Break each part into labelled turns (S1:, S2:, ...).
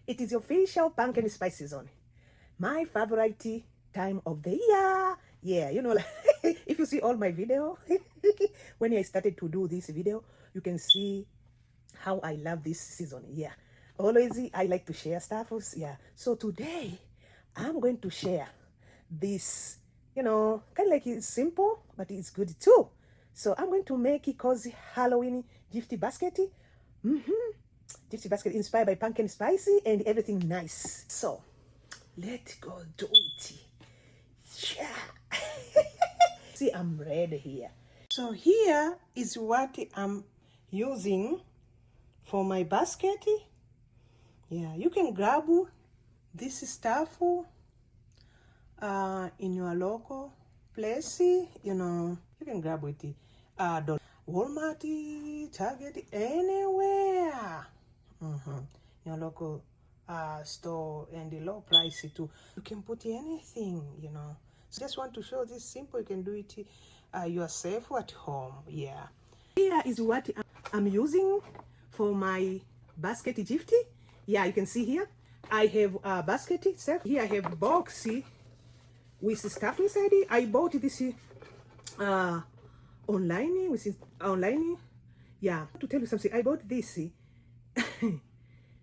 S1: It is your official pumpkin spice season. My favorite time of the year. Yeah, you know, like, if you see all my video, when I started to do this video, you can see how I love this season. Yeah, always I like to share stuff. Yeah, so today I'm going to share this, kind of like it's simple, but it's good too. So I'm going to make it cozy Halloween gift basket. Gift basket inspired by pumpkin spicy and everything nice. So let's go do it. Yeah. See, I'm ready here. So here is what I'm using for my basket. Yeah, you can grab this stuff in your local place. You can grab it Walmart, Target, anywhere. Your local store, and the low price too. You can put anything. So just want to show this simple. You can do it yourself at home. Yeah. Here is what I'm using for my basket gift. Yeah, you can see here. I have a basket itself. Here I have box with stuff inside. I bought this online. Online. Yeah. To tell you something, I bought this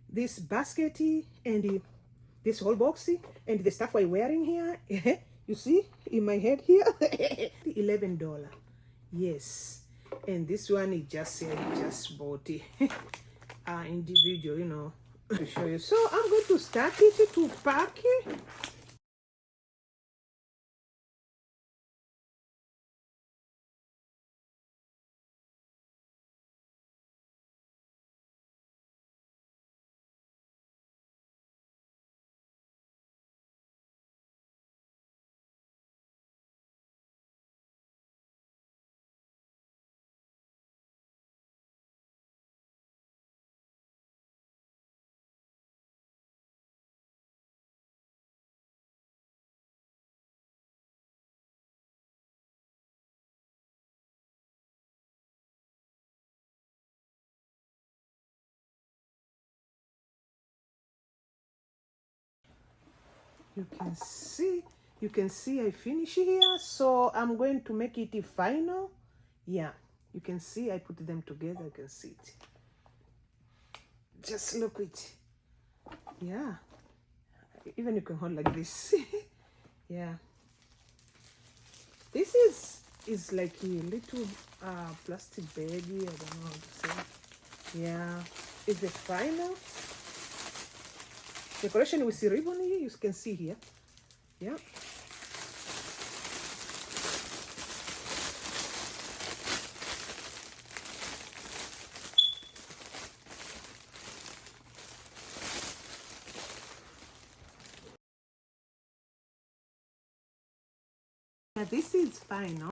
S1: this basket and this whole box and the stuff I'm wearing here. You see in my head here. $11. Yes. And this one is just bought it individual, to show you. So I'm going to start it to pack it. You can see I finish here. So I'm going to make it final. Yeah, you can see I put them together. You can see it. Just look it. Yeah, even you can hold like this. Yeah, this is like a little plastic baggie. I don't know how to say. Yeah, it's the final decoration with the ribbon here. You can see here. Yeah. This is fine, no?